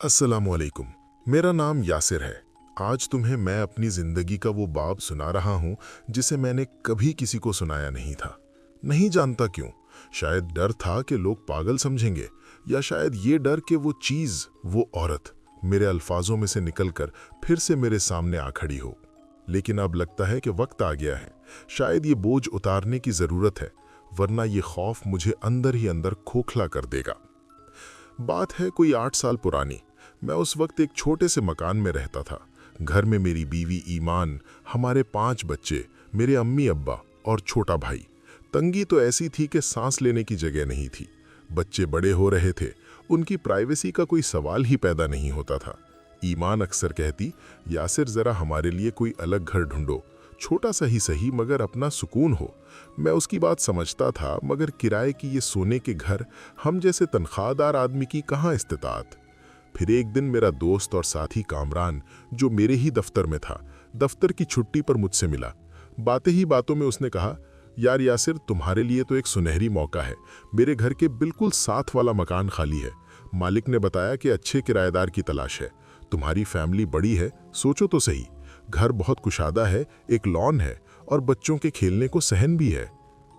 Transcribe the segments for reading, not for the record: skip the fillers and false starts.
अस्सलामुअलैकुम। मेरा नाम यासिर है। आज तुम्हें मैं अपनी ज़िंदगी का वो बाब सुना रहा हूँ जिसे मैंने कभी किसी को सुनाया नहीं था। नहीं जानता क्यों। शायद डर था कि लोग पागल समझेंगे, या शायद ये डर कि वो चीज़, वो औरत मेरे अल्फाजों में से निकलकर फिर से मेरे सामने आ खड़ी हो। लेकिन अब लगता है कि वक्त आ गया है। शायद ये बोझ उतारने की ज़रूरत है, वरना ये खौफ मुझे अंदर ही अंदर खोखला कर देगा। बात है कोई 8 साल पुरानी। मैं उस वक्त एक छोटे से मकान में रहता था। घर में मेरी बीवी ईमान, हमारे 5 बच्चे, मेरे अम्मी अब्बा और छोटा भाई। तंगी तो ऐसी थी कि सांस लेने की जगह नहीं थी। बच्चे बड़े हो रहे थे, उनकी प्राइवेसी का कोई सवाल ही पैदा नहीं होता था। ईमान अक्सर कहती, यासिर ज़रा हमारे लिए कोई अलग घर ढूंढो, छोटा सा ही सही मगर अपना सुकून हो। मैं उसकी बात समझता था, मगर किराए की ये सोने के घर हम जैसे तनख्वाहदार आदमी की कहाँ इस्तिताअत। फिर एक दिन मेरा दोस्त और साथी कामरान, जो मेरे ही दफ्तर में था, दफ्तर की छुट्टी पर मुझसे मिला। बातें ही बातों में उसने कहा, यार यासिर, तुम्हारे लिए तो एक सुनहरी मौका है। मेरे घर के बिल्कुल साथ वाला मकान खाली है। मालिक ने बताया कि अच्छे किराएदार की तलाश है। तुम्हारी फैमिली बड़ी है, सोचो तो सही। घर बहुत कुशादा है, एक लॉन है और बच्चों के खेलने को सहन भी है।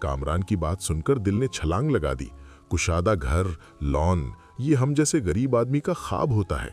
कामरान की बात सुनकर दिल ने छलांग लगा दी। कुशादा घर, लॉन, ये हम जैसे गरीब आदमी का ख्वाब होता है।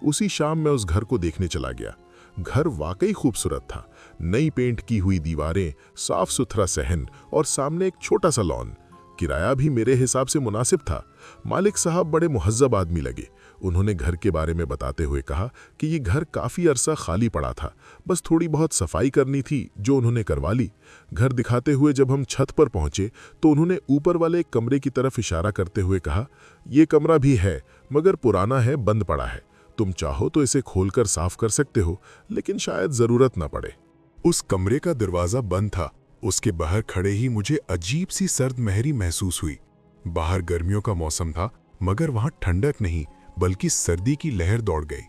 उसी शाम मैं उस घर को देखने चला गया। घर वाकई खूबसूरत था। नई पेंट की हुई दीवारें, साफ सुथरा सहन और सामने एक छोटा सा लॉन। किराया भी मेरे हिसाब से मुनासिब था। मालिक साहब बड़े मुहज्जब आदमी लगे। उन्होंने घर के बारे में बताते हुए कहा कि ये घर काफ़ी अरसा खाली पड़ा था, बस थोड़ी बहुत सफाई करनी थी जो उन्होंने करवा ली। घर दिखाते हुए जब हम छत पर पहुंचे तो उन्होंने ऊपर वाले एक कमरे की तरफ इशारा करते हुए कहा, ये कमरा भी है मगर पुराना है, बंद पड़ा है। तुम चाहो तो इसे खोलकर साफ कर सकते हो, लेकिन शायद ज़रूरत न पड़े। उस कमरे का दरवाज़ा बंद था। उसके बाहर खड़े ही मुझे अजीब सी सर्द महरी महसूस हुई। बाहर गर्मियों का मौसम था, मगर वहां ठंडक नहीं बल्कि सर्दी की लहर दौड़ गई।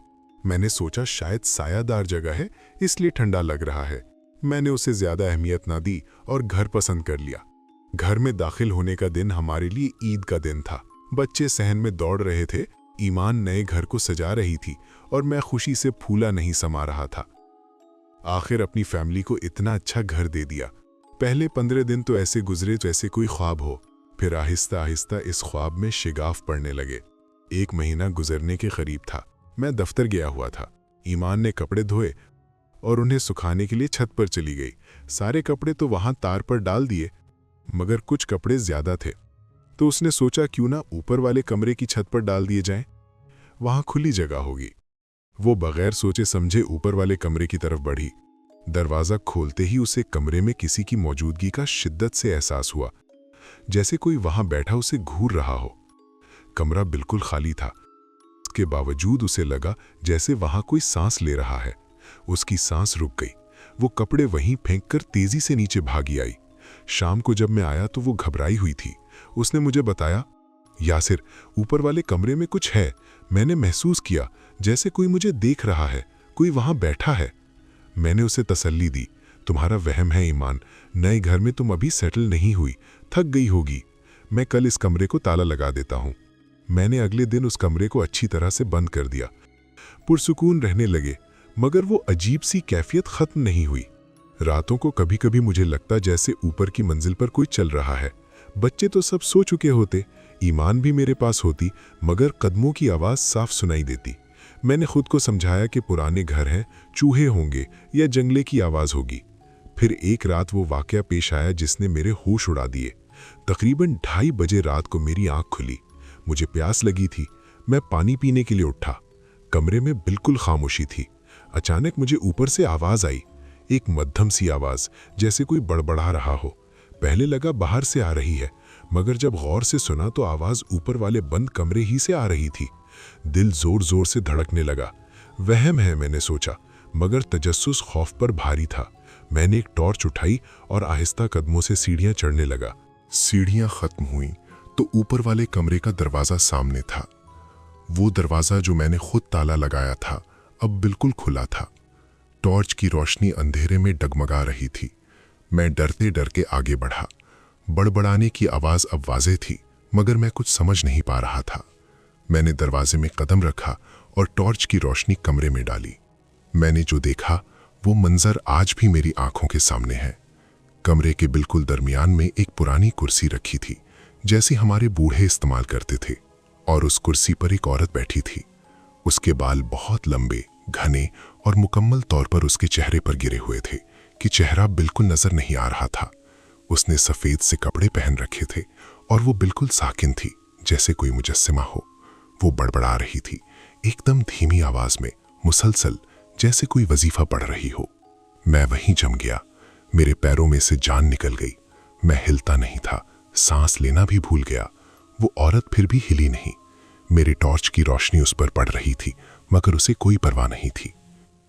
मैंने सोचा शायद सायादार जगह है, इसलिए ठंडा लग रहा है। मैंने उसे ज्यादा अहमियत ना दी और घर पसंद कर लिया। घर में दाखिल होने का दिन हमारे लिए ईद का दिन था। बच्चे सहन में दौड़ रहे थे, ईमान नए घर को सजा रही थी और मैं खुशी से फूला नहीं समा रहा था। आखिर अपनी फैमिली को इतना अच्छा घर दे दिया। पहले 15 दिन तो ऐसे गुजरे जैसे कोई ख्वाब हो। फिर आहिस्ता आहिस्ता इस ख्वाब में शिगाफ पड़ने लगे। 1 महीना गुजरने के करीब था। मैं दफ्तर गया हुआ था। ईमान ने कपड़े धोए और उन्हें सुखाने के लिए छत पर चली गई। सारे कपड़े तो वहां तार पर डाल दिए, मगर कुछ कपड़े ज्यादा थे, तो उसने सोचा क्यों ना ऊपर वाले कमरे की छत पर डाल दिए जाएं, वहां खुली जगह होगी। वो बगैर सोचे समझे ऊपर वाले कमरे की तरफ बढ़ी। दरवाजा खोलते ही उसे कमरे में किसी की मौजूदगी का शिद्दत से एहसास हुआ, जैसे कोई वहां बैठा उसे घूर रहा हो। कमरा बिल्कुल खाली था। इसके बावजूद उसे लगा जैसे वहां कोई सांस ले रहा है। उसकी सांस रुक गई। वो कपड़े वहीं फेंककर तेजी से नीचे भागी आई। शाम को जब मैं आया तो वो घबराई हुई थी। उसने मुझे बताया, यासिर, ऊपर वाले कमरे में कुछ है। मैंने महसूस किया जैसे कोई मुझे देख रहा है, कोई वहां बैठा है। मैंने उसे तसल्ली दी, तुम्हारा वहम है ईमान, नए घर में तुम अभी सेटल नहीं हुई, थक गई होगी। मैं कल इस कमरे को ताला लगा देता हूं। मैंने अगले दिन उस कमरे को अच्छी तरह से बंद कर दिया। पुरसुकून रहने लगे, मगर वो अजीब सी कैफियत खत्म नहीं हुई। रातों को कभी कभी मुझे लगता जैसे ऊपर की मंजिल पर कोई चल रहा है। बच्चे तो सब सो चुके होते, ईमान भी मेरे पास होती, मगर कदमों की आवाज़ साफ सुनाई देती। मैंने खुद को समझाया कि पुराने घर हैं, चूहे होंगे या जंगले की आवाज़ होगी। फिर एक रात वो वाकया पेश आया जिसने मेरे होश उड़ा दिए। तकरीबन 2:30 बजे रात को मेरी आंख खुली। मुझे प्यास लगी थी। मैं पानी पीने के लिए उठा। कमरे में बिल्कुल खामोशी थी। अचानक मुझे ऊपर से आवाज़ आई, एक मध्यम सी आवाज़, जैसे कोई बड़बड़ा रहा हो। पहले लगा बाहर से आ रही है, मगर जब गौर से सुना तो आवाज़ ऊपर वाले बंद कमरे ही से आ रही थी। दिल जोर जोर से धड़कने लगा। वहम है, मैंने सोचा, मगर तजस्सुस खौफ पर भारी था। मैंने एक टॉर्च उठाई और आहिस्ता कदमों से सीढ़ियां चढ़ने लगा। सीढ़ियां खत्म हुई तो ऊपर वाले कमरे का दरवाज़ा सामने था। वो दरवाज़ा जो मैंने खुद ताला लगाया था, अब बिल्कुल खुला था। टॉर्च की रोशनी अंधेरे में डगमगा रही थी। मैं डरते डर के आगे बढ़ा। बड़बड़ाने की आवाज़ अब वाज़ेह थी, मगर मैं कुछ समझ नहीं पा रहा था। मैंने दरवाजे में कदम रखा और टॉर्च की रोशनी कमरे में डाली। मैंने जो देखा वो मंजर आज भी मेरी आंखों के सामने है। कमरे के बिल्कुल दरमियान में एक पुरानी कुर्सी रखी थी, जैसी हमारे बूढ़े इस्तेमाल करते थे, और उस कुर्सी पर एक औरत बैठी थी। उसके बाल बहुत लंबे, घने और मुकम्मल तौर पर उसके चेहरे पर गिरे हुए थे कि चेहरा बिल्कुल नजर नहीं आ रहा था। उसने सफेद से कपड़े पहन रखे थे और वो बिल्कुल साकिन थी, जैसे कोई मुजस्सिमा हो। वो बड़बड़ा रही थी, एकदम धीमी आवाज में, मुसलसल, जैसे कोई वजीफा पढ़ रही हो। मैं वहीं जम गया। मेरे पैरों में से जान निकल गई। मैं हिलता नहीं था, सांस लेना भी भूल गया। वो औरत फिर भी हिली नहीं। मेरे टॉर्च की रोशनी उस पर पड़ रही थी, मगर उसे कोई परवाह नहीं थी।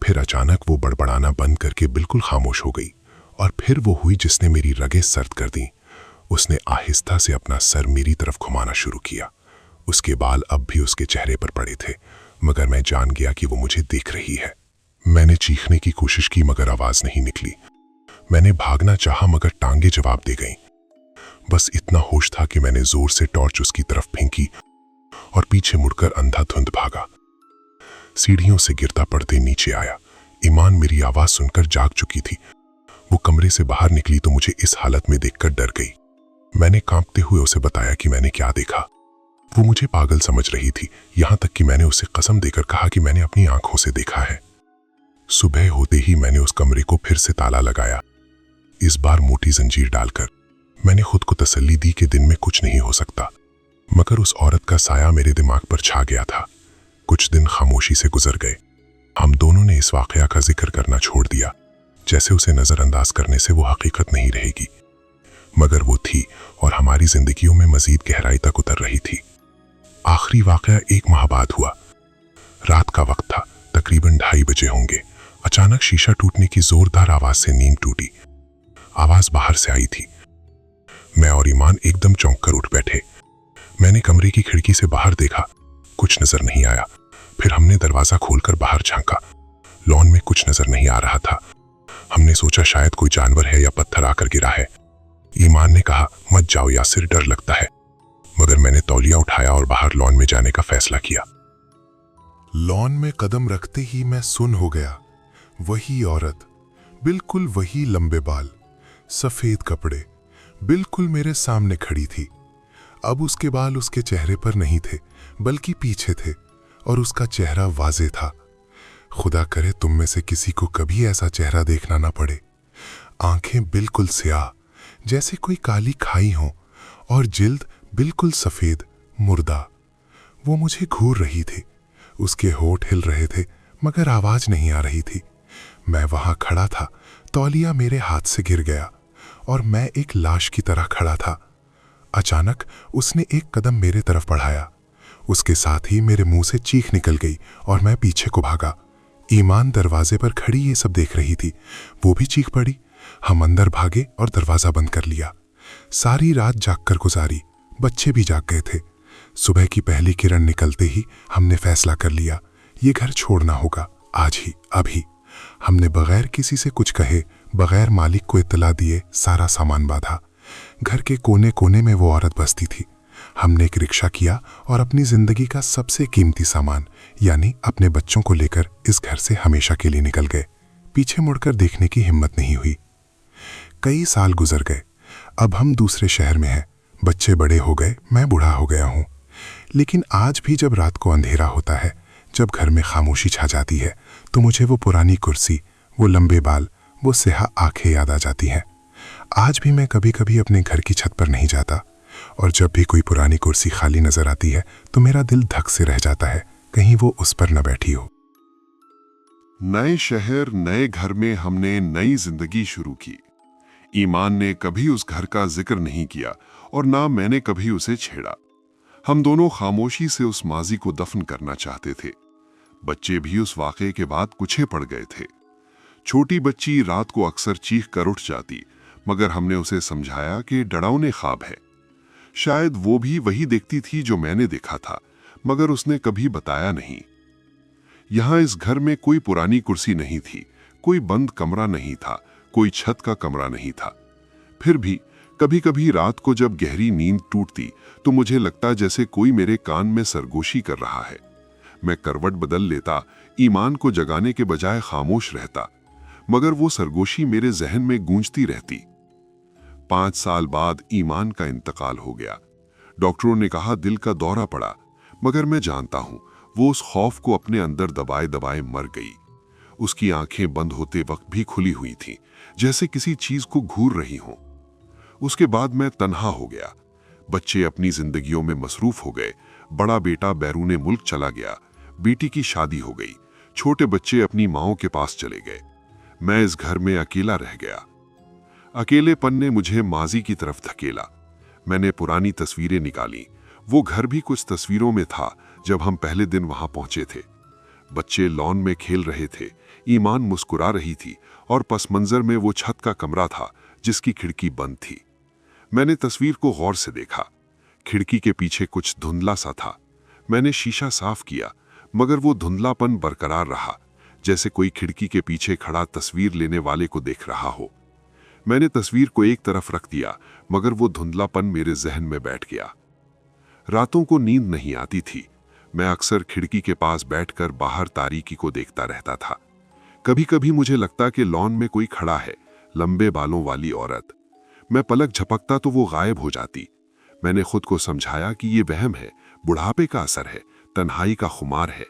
फिर अचानक वो बड़बड़ाना बंद करके बिल्कुल खामोश हो गई, और फिर वो हुई जिसने मेरी रगें सर्द कर दी। उसने आहिस्ता से अपना सर मेरी तरफ घुमाना शुरू किया। उसके बाल अब भी उसके चेहरे पर पड़े थे, मगर मैं जान गया कि वो मुझे देख रही है। मैंने चीखने की कोशिश की, मगर आवाज नहीं निकली। मैंने भागना चाहा, मगर टांगे जवाब दे गईं। बस इतना होश था कि मैंने जोर से टॉर्च उसकी तरफ फेंकी और पीछे मुड़कर अंधाधुंध भागा। सीढ़ियों से गिरता पड़ते नीचे आया। ईमान मेरी आवाज सुनकर जाग चुकी थी। वो कमरे से बाहर निकली तो मुझे इस हालत में देखकर डर गई। मैंने कांपते हुए उसे बताया कि मैंने क्या देखा। वो मुझे पागल समझ रही थी, यहां तक कि मैंने उसे कसम देकर कहा कि मैंने अपनी आंखों से देखा है। सुबह होते ही मैंने उस कमरे को फिर से ताला लगाया, इस बार मोटी जंजीर डालकर। मैंने खुद को तसल्ली दी कि दिन में कुछ नहीं हो सकता, मगर उस औरत का साया मेरे दिमाग पर छा गया था। कुछ दिन खामोशी से गुजर गए। हम दोनों ने इस वाकया का जिक्र करना छोड़ दिया, जैसे उसे नजरअंदाज करने से वो हकीकत नहीं रहेगी। मगर वो थी, और हमारी जिंदगियों में मजीद गहराई तक उतर रही थी। आखिरी वाकया 1 माह बाद हुआ। रात का वक्त था, तकरीबन 2:30 बजे होंगे। अचानक शीशा टूटने की जोरदार आवाज से नींद टूटी। आवाज बाहर से आई थी। मैं और ईमान एकदम चौंक कर उठ बैठे। मैंने कमरे की खिड़की से बाहर देखा, कुछ नजर नहीं आया। फिर हमने दरवाजा खोलकर बाहर झांका। लॉन में कुछ नजर नहीं आ रहा था। हमने सोचा शायद कोई जानवर है या पत्थर आकर गिरा है। ईमान ने कहा, मत जाओ यासिर, डर लगता है। मगर मैंने तौलिया उठाया और बाहर लॉन में जाने का फैसला किया। लॉन में कदम रखते ही मैं सुन्न हो गया। वही औरत, बिल्कुल वही लंबे बाल, सफेद कपड़े, बिल्कुल मेरे सामने खड़ी थी। अब उसके बाल उसके चेहरे पर नहीं थे, बल्कि पीछे थे, और उसका चेहरा वाजे था। खुदा करे तुम में से किसी को कभी ऐसा चेहरा देखना ना पड़े। आंखें बिल्कुल स्याह, जैसे कोई काली खाई हो, और जिल्द बिल्कुल सफेद, मुर्दा। वो मुझे घूर रही थी। उसके होठ हिल रहे थे, मगर आवाज नहीं आ रही थी। मैं वहां खड़ा था, तौलिया मेरे हाथ से गिर गया, और मैं एक लाश की तरह खड़ा था। अचानक उसने एक कदम मेरे तरफ बढ़ाया। उसके साथ ही मेरे मुंह से चीख निकल गई, और मैं पीछे को भागा। ईमान दरवाजे पर खड़ी ये सब देख रही थी। वो भी चीख पड़ी। हम अंदर भागे और दरवाजा बंद कर लिया। सारी रात जागकर गुजारी। बच्चे भी जाग गए थे। सुबह की पहली किरण निकलते ही हमने फैसला कर लिया, ये घर छोड़ना होगा, आज ही, अभी। हमने बगैर किसी से कुछ कहे, बगैर मालिक को इत्तला दिए सारा सामान बांधा। घर के कोने कोने में वो औरत बसती थी। हमने एक रिक्शा किया और अपनी जिंदगी का सबसे कीमती सामान, यानी अपने बच्चों को लेकर इस घर से हमेशा के लिए निकल गए। पीछे मुड़कर देखने की हिम्मत नहीं हुई। कई साल गुजर गए। अब हम दूसरे शहर में हैं। बच्चे बड़े हो गए, मैं बूढ़ा हो गया हूं। लेकिन आज भी जब रात को अंधेरा होता है, जब घर में खामोशी छा जाती है, तो मुझे वो पुरानी कुर्सी, वो लंबे बाल, वो स्याह आंखें याद आ जाती हैं। आज भी मैं कभी कभी अपने घर की छत पर नहीं जाता, और जब भी कोई पुरानी कुर्सी खाली नजर आती है तो मेरा दिल धक से रह जाता है, कहीं वो उस पर न बैठी हो। नए शहर, नए घर में हमने नई जिंदगी शुरू की। ईमान ने कभी उस घर का जिक्र नहीं किया, और ना मैंने कभी उसे छेड़ा। हम दोनों खामोशी से उस माजी को दफन करना चाहते थे। बच्चे भी उस वाक़े के बाद कुछे पड़ गए थे। छोटी बच्ची रात को अक्सर चीख कर उठ जाती, मगर हमने उसे समझाया कि डरावने ख्वाब है। शायद वो भी वही देखती थी जो मैंने देखा था, मगर उसने कभी बताया नहीं। यहां इस घर में कोई पुरानी कुर्सी नहीं थी, कोई बंद कमरा नहीं था, कोई छत का कमरा नहीं था। फिर भी कभी कभी रात को जब गहरी नींद टूटती तो मुझे लगता जैसे कोई मेरे कान में सरगोशी कर रहा है। मैं करवट बदल लेता, ईमान को जगाने के बजाय खामोश रहता, मगर वो सरगोशी मेरे जहन में गूंजती रहती। 5 साल बाद ईमान का इंतकाल हो गया। डॉक्टरों ने कहा दिल का दौरा पड़ा, मगर मैं जानता हूं वो उस खौफ को अपने अंदर दबाए दबाए मर गई। उसकी आंखें बंद होते वक्त भी खुली हुई थीं, जैसे किसी चीज को घूर रही हों। उसके बाद मैं तन्हा हो गया। बच्चे अपनी जिंदगियों में मसरूफ हो गए। बड़ा बेटा बैरूने मुल्क चला गया, बेटी की शादी हो गई, छोटे बच्चे अपनी माँओं के पास चले गए। मैं इस घर में अकेला रह गया। अकेलेपन ने मुझे माजी की तरफ धकेला। मैंने पुरानी तस्वीरें निकाली। वो घर भी कुछ तस्वीरों में था जब हम पहले दिन वहां पहुंचे थे। बच्चे लॉन में खेल रहे थे, ईमान मुस्कुरा रही थी और पस मंजर में वो छत का कमरा था जिसकी खिड़की बंद थी। मैंने तस्वीर को गौर से देखा। खिड़की के पीछे कुछ धुंधला सा था। मैंने शीशा साफ किया, मगर वो धुंधलापन बरकरार रहा, जैसे कोई खिड़की के पीछे खड़ा तस्वीर लेने वाले को देख रहा हो। मैंने तस्वीर को एक तरफ रख दिया, मगर वो धुंधलापन मेरे जहन में बैठ गया। रातों को नींद नहीं आती थी। मैं अक्सर खिड़की के पास बैठकर बाहर तारीकी को देखता रहता था। कभी कभी मुझे लगता कि लॉन में कोई खड़ा है, लंबे बालों वाली औरत। मैं पलक झपकता तो वो गायब हो जाती। मैंने खुद को समझाया कि ये वहम है, बुढ़ापे का असर है, तन्हाई का खुमार है।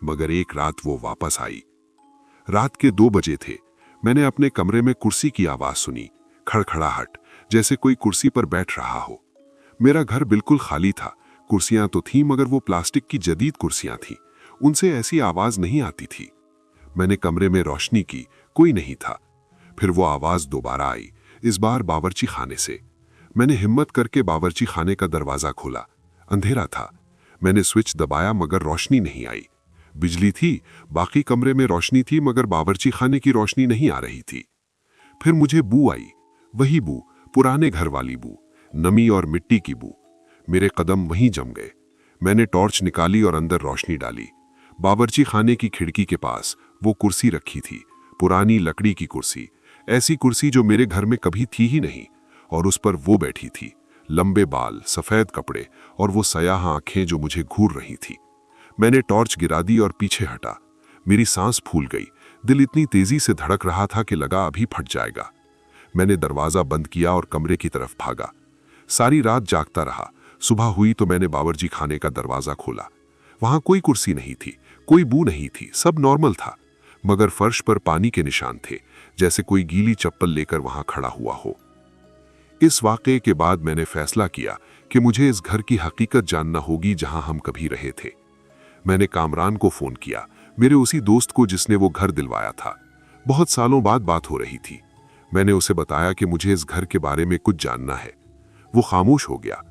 मगर एक रात वो वापस आई। रात के 2 बजे थे। मैंने अपने कमरे में कुर्सी की आवाज सुनी, खड़खड़ाहट, जैसे कोई कुर्सी पर बैठ रहा हो। मेरा घर बिल्कुल खाली था। कुर्सियां तो थीं, मगर वो प्लास्टिक की जदीद कुर्सियां थीं। उनसे ऐसी आवाज नहीं आती थी। मैंने कमरे में रोशनी की, कोई नहीं था। फिर वो आवाज दोबारा आई, इस बार बावर्ची खाने से। मैंने हिम्मत करके बावर्ची खाने का दरवाजा खोला। अंधेरा था। मैंने स्विच दबाया, मगर रोशनी नहीं आई। बिजली थी, बाकी कमरे में रोशनी थी, मगर बावर्ची खाने की रोशनी नहीं आ रही थी। फिर मुझे बू आई, वही बू, पुराने घर वाली बू, नमी और मिट्टी की बू। मेरे कदम वहीं जम गए। मैंने टॉर्च निकाली और अंदर रोशनी डाली। बावर्ची खाने की खिड़की के पास वो कुर्सी रखी थी, पुरानी लकड़ी की कुर्सी, ऐसी कुर्सी जो मेरे घर में कभी थी ही नहीं। और उस पर वो बैठी थी, लंबे बाल, सफेद कपड़े और वो सयाह आंखें जो मुझे घूर रही थी। मैंने टॉर्च गिरा दी और पीछे हटा। मेरी सांस फूल गई। दिल इतनी तेजी से धड़क रहा था कि लगा अभी फट जाएगा। मैंने दरवाजा बंद किया और कमरे की तरफ भागा। सारी रात जागता रहा। सुबह हुई तो मैंने बावर्ची खाने का दरवाजा खोला। वहां कोई कुर्सी नहीं थी, कोई बू नहीं थी, सब नॉर्मल था। मगर फर्श पर पानी के निशान थे, जैसे कोई गीली चप्पल लेकर वहां खड़ा हुआ हो। इस वाकये के बाद मैंने फैसला किया कि मुझे इस घर की हकीकत जानना होगी जहां हम कभी रहे थे। मैंने कामरान को फोन किया, मेरे उसी दोस्त को जिसने वो घर दिलवाया था। बहुत सालों बाद बात हो रही थी। मैंने उसे बताया कि मुझे इस घर के बारे में कुछ जानना है। वो खामोश हो गया।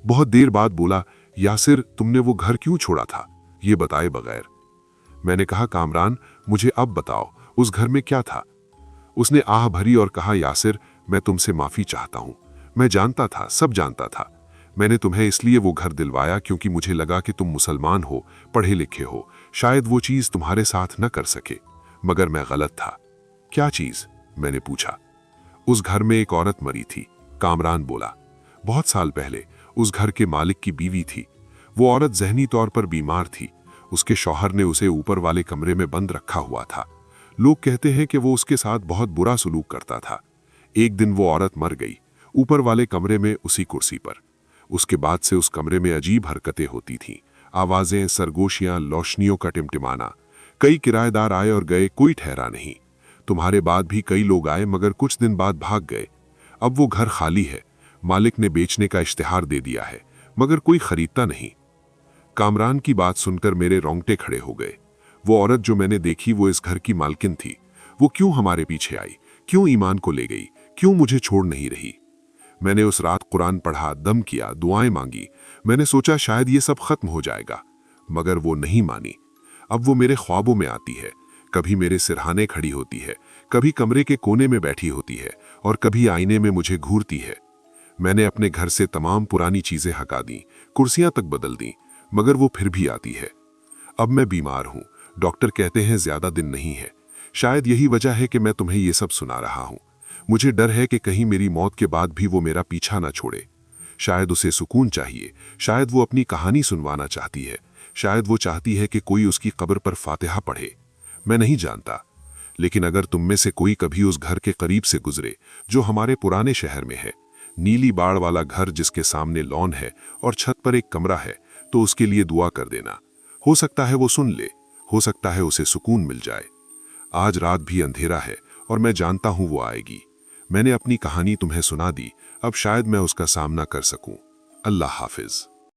बहुत देर बाद बोला, यासिर, तुमने वो घर क्यों छोड़ा था, ये बताए बगैर? मैंने कहा, कामरान, मुझे अब बताओ, उस घर में क्या था? उसने आह भरी और कहा, यासिर, मैं तुमसे माफी चाहता हूं। मैं जानता था, सब जानता था। मैंने तुम्हें इसलिए वो घर दिलवाया क्योंकि मुझे लगा कि तुम मुसलमान हो, पढ़े लिखे हो, शायद वो चीज तुम्हारे साथ न कर सके। मगर मैं गलत था। क्या चीज? मैंने पूछा। उस घर में एक औरत मरी थी, कामरान बोला। बहुत साल पहले उस घर के मालिक की बीवी थी। वो औरत जहनी तौर पर बीमार थी। उसके शौहर ने उसे ऊपर वाले कमरे में बंद रखा हुआ था। लोग कहते हैं कि वो उसके साथ बहुत बुरा सलूक करता था। एक दिन वो औरत मर गई, ऊपर वाले कमरे में, उसी कुर्सी पर। उसके बाद से उस कमरे में अजीब हरकतें होती थीं, आवाजें, सरगोशियां, रोशनियों का टिमटिमाना। कई किराएदार आए और गए, कोई ठहरा नहीं। तुम्हारे बाद भी कई लोग आए, मगर कुछ दिन बाद भाग गए। अब वो घर खाली है। मालिक ने बेचने का इश्तिहार दे दिया है, मगर कोई खरीदता नहीं। कामरान की बात सुनकर मेरे रोंगटे खड़े हो गए। वो औरत जो मैंने देखी, वो इस घर की मालकिन थी। वो क्यों हमारे पीछे आई? क्यों ईमान को ले गई? क्यों मुझे छोड़ नहीं रही? मैंने उस रात कुरान पढ़ा, दम किया, दुआएं मांगी। मैंने सोचा शायद ये सब खत्म हो जाएगा, मगर वो नहीं मानी। अब वो मेरे ख्वाबों में आती है, कभी मेरे सिरहाने खड़ी होती है, कभी कमरे के कोने में बैठी होती है, और कभी आईने में मुझे घूरती है। मैंने अपने घर से तमाम पुरानी चीजें हटा दी, कुर्सियां तक बदल दी, मगर वो फिर भी आती है। अब मैं बीमार हूं। डॉक्टर कहते हैं ज्यादा दिन नहीं है। शायद यही वजह है कि मैं तुम्हें ये सब सुना रहा हूं। मुझे डर है कि कहीं मेरी मौत के बाद भी वो मेरा पीछा ना छोड़े। शायद उसे सुकून चाहिए, शायद वो अपनी कहानी सुनवाना चाहती है, शायद वो चाहती है कि कोई उसकी कब्र पर फातिहा पढ़े। मैं नहीं जानता, लेकिन अगर तुम में से कोई कभी उस घर के करीब से गुजरे जो हमारे पुराने शहर में है, नीली बाड़ वाला घर जिसके सामने लॉन है और छत पर एक कमरा है, तो उसके लिए दुआ कर देना। हो सकता है वो सुन ले, हो सकता है उसे सुकून मिल जाए। आज रात भी अंधेरा है और मैं जानता हूं वो आएगी। मैंने अपनी कहानी तुम्हें सुना दी, अब शायद मैं उसका सामना कर सकूं। अल्लाह हाफिज।